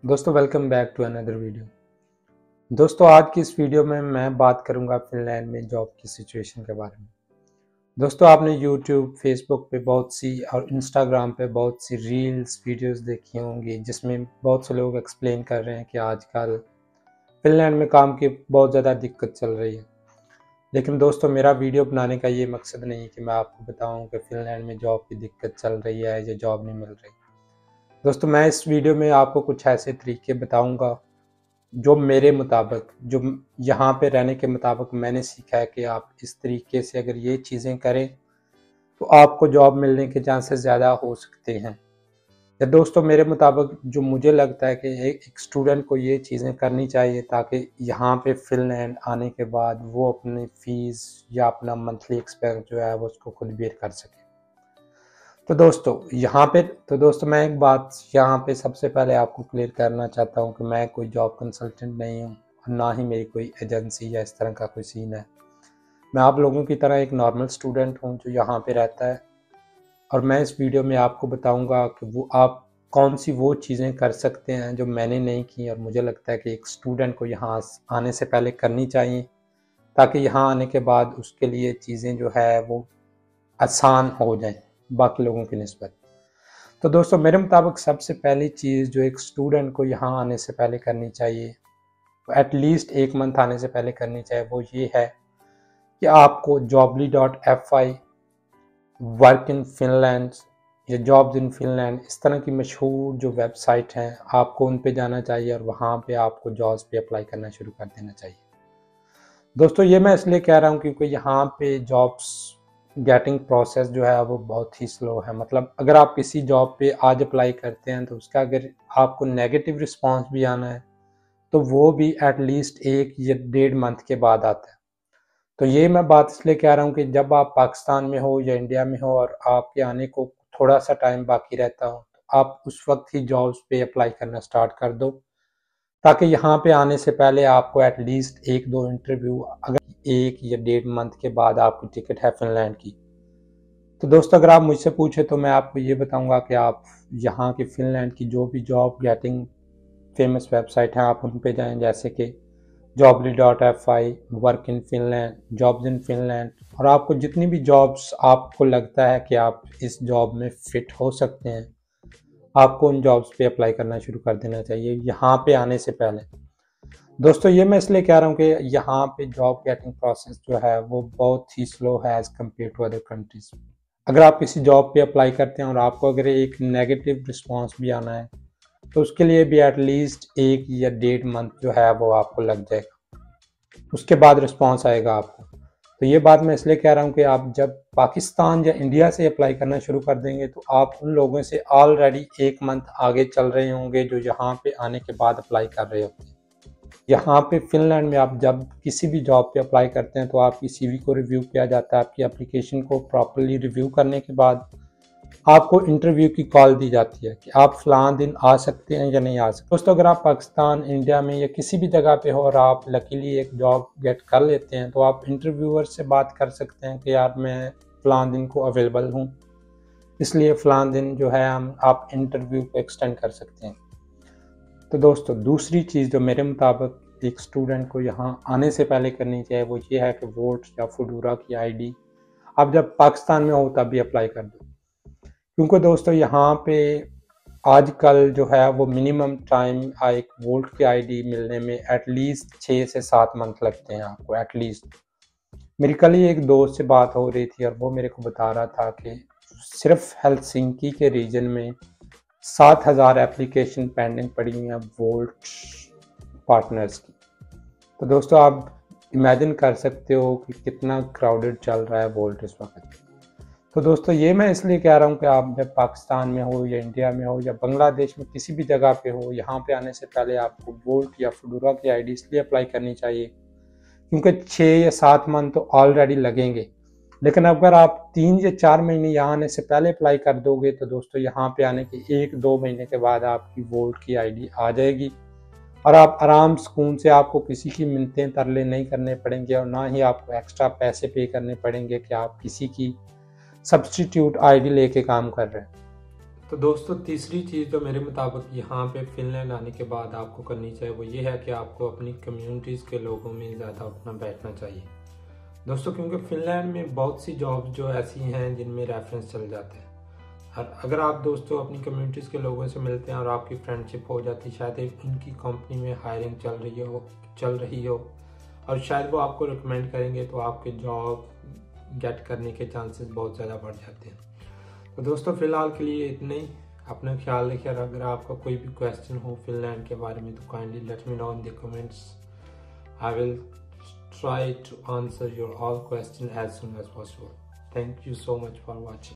दोस्तों welcome back to another video. दोस्तों आज की इस वीडियो में मैं बात करूंगा फिनलैंड में जॉब की सिचुएशन के बारे में। दोस्तों आपने यूट्यूब, फेसबुक पे बहुत सी और इंस्टाग्राम पे बहुत सी रील्स, वीडियोस देखी होंगी जिसमें बहुत से लोग एक्सप्लेन कर रहे हैं कि आजकल फिनलैंड में काम की बहुत ज़्यादा दिक्कत चल रही है। लेकिन दोस्तों मेरा वीडियो बनाने का ये मकसद नहीं कि मैं आपको बताऊँ कि फिनलैंड में जॉब की दिक्कत चल रही है या जॉब नहीं मिल रही। दोस्तों मैं इस वीडियो में आपको कुछ ऐसे तरीके बताऊंगा जो मेरे मुताबिक, जो यहाँ पे रहने के मुताबिक मैंने सीखा है कि आप इस तरीके से अगर ये चीज़ें करें तो आपको जॉब मिलने के चांसेस ज़्यादा हो सकते हैं। या दोस्तों मेरे मुताबिक जो मुझे लगता है कि एक स्टूडेंट को ये चीज़ें करनी चाहिए ताकि यहाँ पे फिनलैंड आने के बाद वो अपनी फ़ीस या अपना मंथली एक्सपेंस जो है वो उसको खुद बेयर कर सके। तो दोस्तों मैं एक बात यहाँ पे सबसे पहले आपको क्लियर करना चाहता हूँ कि मैं कोई जॉब कंसल्टेंट नहीं हूँ और ना ही मेरी कोई एजेंसी या इस तरह का कोई सीन है। मैं आप लोगों की तरह एक नॉर्मल स्टूडेंट हूँ जो यहाँ पे रहता है, और मैं इस वीडियो में आपको बताऊँगा कि वो आप कौन सी वो चीज़ें कर सकते हैं जो मैंने नहीं की और मुझे लगता है कि एक स्टूडेंट को यहाँ आने से पहले करनी चाहिए, ताकि यहाँ आने के बाद उसके लिए चीज़ें जो है वो आसान हो जाएं बाकी लोगों की निस्बत। तो दोस्तों मेरे मुताबिक सबसे पहली चीज़ जो एक स्टूडेंट को यहाँ आने से पहले करनी चाहिए, एटलीस्ट 1 मंथ आने से पहले करनी चाहिए, वो ये है कि आपको jobly.fi, वर्क इन फिनलैंड या जॉब्स इन फिनलैंड, इस तरह की मशहूर जो वेबसाइट हैं आपको उन पे जाना चाहिए और वहाँ पे आपको जॉब्स पे अप्लाई करना शुरू कर देना चाहिए। दोस्तों ये मैं इसलिए कह रहा हूँ क्योंकि यहाँ पे जॉब्स गेटिंग प्रोसेस जो है वो बहुत ही स्लो है। मतलब अगर आप किसी जॉब पे आज अप्लाई करते हैं तो उसका अगर आपको नेगेटिव रिस्पांस भी आना है तो वो भी एटलीस्ट 1 या 1.5 मंथ के बाद आता है। तो ये मैं बात इसलिए कह रहा हूँ कि जब आप पाकिस्तान में हो या इंडिया में हो और आपके आने को थोड़ा सा टाइम बाकी रहता हो तो आप उस वक्त ही जॉब्स पे अप्लाई करना स्टार्ट कर दो, ताकि यहाँ पे आने से पहले आपको एटलीस्ट 1-2 इंटरव्यू, अगर 1 या 1.5 मंथ के बाद आपकी टिकट है फिनलैंड की। तो दोस्तों अगर आप मुझसे पूछे तो मैं आपको ये बताऊंगा कि आप यहाँ की फिनलैंड की जो भी जॉब गेटिंग फेमस वेबसाइट हैं आप उन पे जाएं, जैसे कि jobly.fi, work in Finland, jobs in Finland, और आपको जितनी भी जॉब्स आपको लगता है कि आप इस जॉब में फिट हो सकते हैं आपको उन जॉब्स पे अप्लाई करना शुरू कर देना चाहिए यहाँ पे आने से पहले। दोस्तों ये मैं इसलिए कह रहा हूँ कि यहाँ पे जॉब गेटिंग प्रोसेस जो है वो बहुत ही स्लो है as compare to other countries. अगर आप किसी जॉब पे अप्लाई करते हैं और आपको अगर एक नेगेटिव रिस्पांस भी आना है तो उसके लिए भी एटलीस्ट 1 या 1.5 मंथ जो है वो आपको लग जाएगा, उसके बाद रिस्पांस आएगा आपको। तो ये बात मैं इसलिए कह रहा हूँ कि आप जब पाकिस्तान या इंडिया से अप्लाई करना शुरू कर देंगे तो आप उन लोगों से ऑलरेडी 1 मंथ आगे चल रहे होंगे जो यहाँ पे आने के बाद अप्लाई कर रहे होते हैं। यहाँ पे फिनलैंड में आप जब किसी भी जॉब पे अप्लाई करते हैं तो आपकी सीवी को रिव्यू किया जाता है। आपकी एप्लीकेशन को प्रॉपर्ली रिव्यू करने के बाद आपको इंटरव्यू की कॉल दी जाती है कि आप फलां दिन आ सकते हैं या नहीं आ सकते। दोस्तों अगर आप पाकिस्तान, इंडिया में या किसी भी जगह पे हो और आप लकीली एक जॉब गेट कर लेते हैं तो आप इंटरव्यूअर से बात कर सकते हैं कि यार मैं फलां दिन को अवेलेबल हूँ, इसलिए फलां दिन जो है हम आप इंटरव्यू को एक्सटेंड कर सकते हैं। तो दोस्तों दूसरी चीज़ जो मेरे मुताबिक एक स्टूडेंट को यहाँ आने से पहले करनी चाहिए वो ये है कि वोट या फुडूरा की आईडी आप जब पाकिस्तान में हो तब भी अप्लाई कर दो, क्योंकि दोस्तों यहाँ पे आजकल जो है वो मिनिमम टाइम एक वोट की आईडी मिलने में एटलीस्ट 6 से 7 मंथ लगते हैं आपको एटलीस्ट। मेरी कल ही एक दोस्त से बात हो रही थी और वो मेरे को बता रहा था कि सिर्फ हेलसिंकी के रीजन में 7,000 एप्लीकेशन पेंडिंग पड़ी हुई हैं वोल्ट पार्टनर्स की। तो दोस्तों आप इमेजिन कर सकते हो कि कितना क्राउडेड चल रहा है वोल्ट इस वक्त। तो दोस्तों ये मैं इसलिए कह रहा हूँ कि आप जब पाकिस्तान में हो या इंडिया में हो या बांग्लादेश में किसी भी जगह पे हो, यहाँ पे आने से पहले आपको वोल्ट या फुडूरा की आईडी इसलिए अप्लाई करनी चाहिए क्योंकि 6 या 7 मंथ तो ऑलरेडी लगेंगे। लेकिन अगर आप 3 या 4 महीने यहाँ आने से पहले अप्लाई कर दोगे तो दोस्तों यहाँ पे आने के 1-2 महीने के बाद आपकी वोल्ट की आईडी आ जाएगी और आप आराम सुकून से, आपको किसी की मिन्नतें तरले नहीं करने पड़ेंगे और ना ही आपको एक्स्ट्रा पैसे पे करने पड़ेंगे कि आप किसी की सब्स्टिट्यूट आईडी लेके काम कर रहे हैं। तो दोस्तों तीसरी चीज़ जो मेरे मुताबिक यहाँ पे फिनलैंड आने के बाद आपको करनी चाहिए वो ये है कि आपको अपनी कम्युनिटीज़ के लोगों में ज़्यादा उठना बैठना चाहिए दोस्तों, क्योंकि फिनलैंड में बहुत सी जॉब्स जो ऐसी हैं जिनमें रेफरेंस चल जाते हैं। और अगर आप दोस्तों अपनी कम्युनिटीज़ के लोगों से मिलते हैं और आपकी फ्रेंडशिप हो जाती है, शायद उनकी कंपनी में हायरिंग चल रही हो और शायद वो आपको रिकमेंड करेंगे तो आपके जॉब गेट करने के चांसेस बहुत ज़्यादा बढ़ जाते हैं। तो दोस्तों फिलहाल के लिए इतना ही। अपना ख्याल रखिए। अगर आपका कोई भी क्वेश्चन हो फिनलैंड के बारे में तो kindly let me know in the comments. I will try to answer your all questions as soon as possible. Thank you so much for watching.